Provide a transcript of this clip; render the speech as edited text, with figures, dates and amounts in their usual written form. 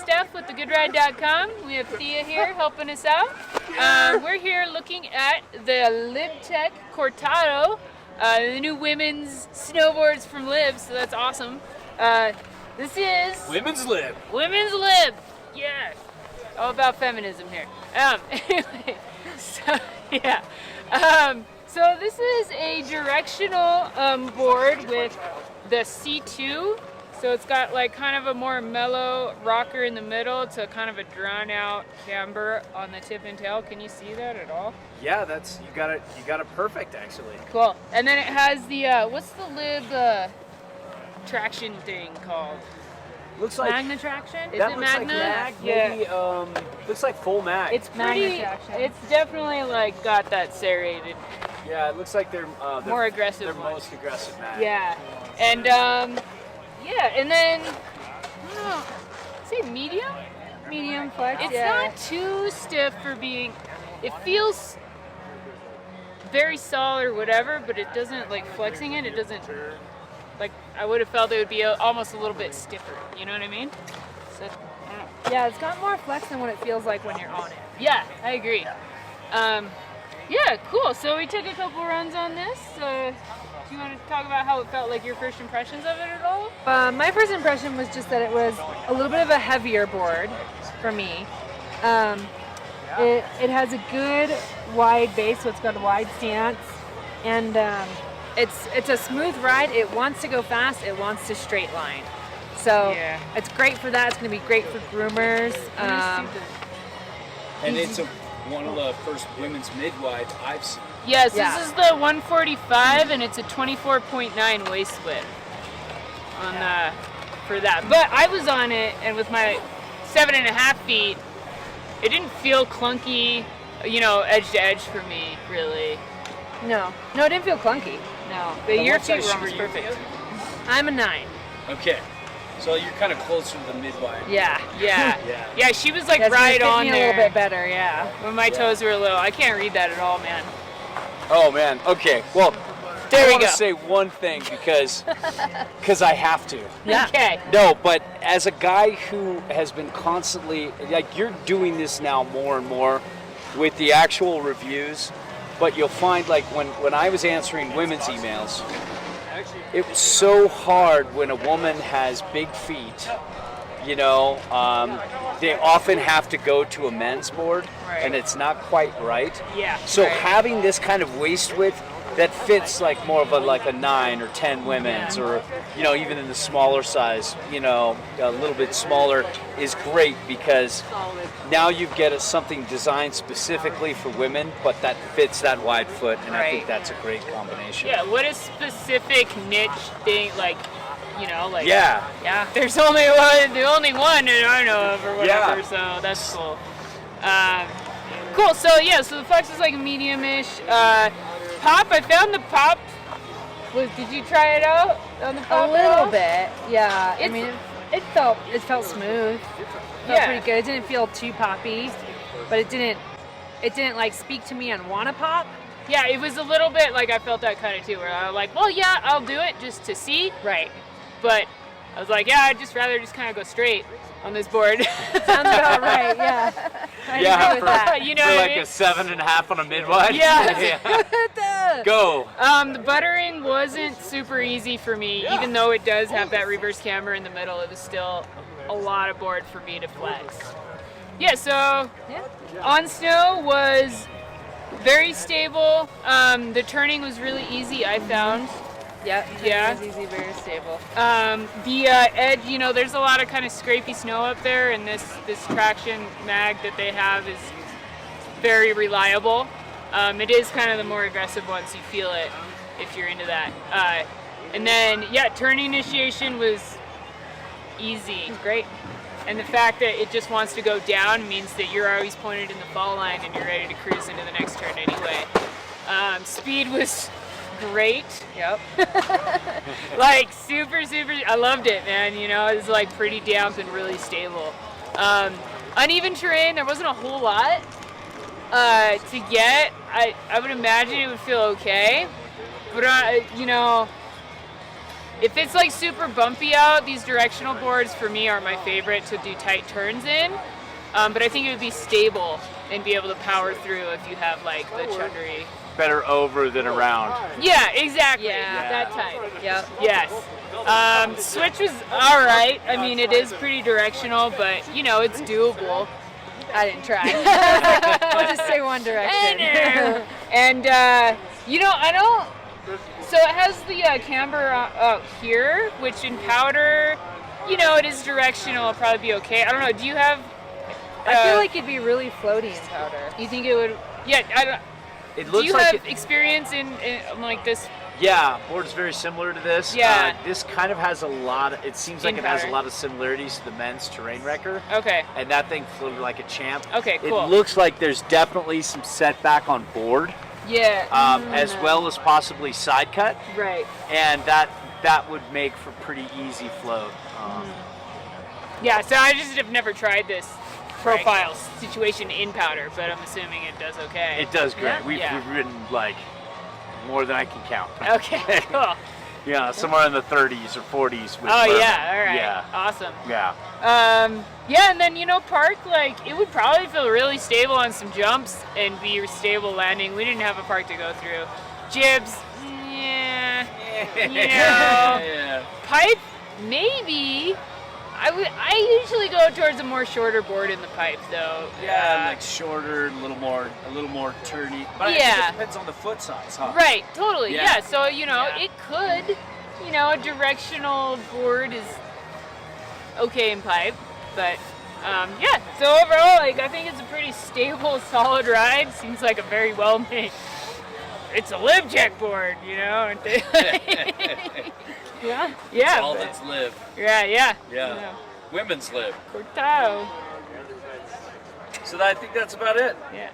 Steph with thegoodrad.com. We have Thea here helping us out. We're here looking at the LibTech Cortado, the new women's snowboards from Lib, so that's awesome. This is... Women's Lib. Women's Lib. Yeah. All about feminism here. Anyway, so, yeah. So this is a directional board with the C2. So it's got like kind of a more mellow rocker in the middle to kind of a drawn out camber on the tip and tail. Can you see that at all? Yeah, that's you got it perfect actually. Cool. And then it has the what's the Lib traction thing called? Looks like Magna traction? Is that it looks Magna? like mag, Yeah. maybe, looks like full mag. It's pretty. It's definitely like got that serrated. Yeah, it looks like they're more aggressive. They're ones. most aggressive mag. Yeah, and yeah, and then I don't know, say medium. Medium flex. It's yeah. not too stiff for being. It feels very solid or whatever, but it doesn't like flexing it. It doesn't like I would have felt it would be almost a little bit stiffer. You know what I mean? So, I don't know. Yeah, it's got more flex than what it feels like when you're on it. Yeah, I agree. Yeah, cool. So we took a couple runs on this. Do you want to talk about how it felt, like your first impressions of it at all? My first impression was just that it was a little bit of a heavier board for me. It has a good wide base, so it's got a wide stance, and it's a smooth ride. It wants to go fast. It wants to straight line. So Yeah. it's great for that. It's going to be great for groomers. And it's one of the first women's mid-wide I've seen. Yes, Yeah. this is the 145, and it's a 24.9 waist width on for that. But I was on it, and with my 7.5 feet, it didn't feel clunky, you know, edge to edge for me, really. No, it didn't feel clunky. No, but And your what feet size were almost shoe are you, perfect. I'm a 9. Okay, so you're kind of closer to the mid-wide. Yeah. Yeah, Yeah. yeah, she was like That's gonna right fit on me there. a little bit better, yeah. When my toes were little, I can't read that at all, man. Oh man. Okay. Well, There I we want go. to say one thing because I have to. Yeah. Okay. No, but as a guy who has been constantly, like you're doing this now more and more with the actual reviews, but you'll find like when I was answering women's emails, it was so hard when a woman has big feet, you know, they often have to go to a men's board Right. and it's not quite right. Yeah. So right. having this kind of waist width that fits like more of a 9 or 10 women's, or you know, even in the smaller size, you know, a little bit smaller is great because now you get something designed specifically for women, but that fits that wide foot, and I think Right. that's a great combination. Yeah, what a specific niche thing, like, you know, like. Yeah. Yeah, there's only one, the only one that I know of or whatever, Yeah. so that's cool. Cool, so yeah, so the flex is like a medium-ish. Pop, I found the pop. Did you try it out on the pop? A at all? little bit, yeah. I It's- mean, it felt smooth. It felt Yeah. pretty good. It didn't feel too poppy, but it didn't like speak to me and want to pop. Yeah, it was a little bit like I felt that kind of too, where I was like, well, yeah, I'll do it just to see. Right. But I was like, yeah, I'd just rather just kind of go straight on this board. Sounds about right. Yeah. I Yeah, agree with that. You know For what I like mean? a 7.5 on a mid-wide. Yeah. It does. Go. The buttering wasn't super easy for me, even though it does have that reverse camber in the middle. It was still a lot of board for me to flex. Yeah, so Yeah. on snow was very stable. The turning was really easy, I found. Yep. Yeah. It was easy, very stable. The edge, you know, there's a lot of kind of scrapey snow up there, and this traction mag that they have is very reliable. It is kind of the more aggressive one, so you feel it if you're into that. And then, yeah, turning initiation was easy. It was great. And the fact that it just wants to go down means that you're always pointed in the fall line and you're ready to cruise into the next turn anyway. Speed was great. Yep. Like super, I loved it, man. You know, it was like pretty damp and really stable. Uneven terrain, there wasn't a whole lot to get. I would imagine it would feel okay, but you know, If it's like super bumpy out, these directional boards for me are my favorite to do tight turns in. But I think it would be stable and be able to power through if you have like the chundery. Better over than around. Yeah, exactly. Yeah. That type. Yep. Yes. Switch was all right. I mean, it is pretty directional, but you know, it's doable. I didn't try. I'll just say one direction. And you know, I don't. So it has the camber out here, which in powder, you know, it is directional. It'll probably be okay. I don't know. Do you have? I feel like it'd be really floaty in powder. You think it would? Yeah. I don't. It Do looks you like have experience in like this? yeah, board's very similar to this. Yeah. This kind of has a lot. It seems like In it has a powder. lot of similarities to the men's terrain wrecker. Okay. And that thing floated like a champ. Okay, cool. It looks like there's definitely some setback on board, Yeah. as well as possibly side cut, Right. and that would make for pretty easy float. Yeah. So I just have never tried this profile situation in powder, but I'm assuming it does okay. It does great. Yeah. We've ridden like more than I can count. Okay. Cool. Yeah, somewhere in the 30s or 40s. With Oh bourbon. yeah. All right. Yeah. Awesome. Yeah. Yeah, and then, you know, park, like, it would probably feel really stable on some jumps and be stable landing. We didn't have a park to go through. Jibs, yeah, you know. Yeah. Pipe, maybe. I usually go towards a more shorter board in the pipe, though. Yeah, like shorter, a little more turny. But I Yeah. think it depends on the foot size, huh? Right, totally, Yeah. yeah. So, you know, Yeah. it could, you know, a directional board is okay in pipe, but yeah. So overall, like, I think it's a pretty stable, solid ride. Seems like a very well made. It's a lib check board, you know. Yeah. Yeah. All that's live. Yeah. Yeah. You know, Women's live. Cortado. So I think that's about it. Yeah.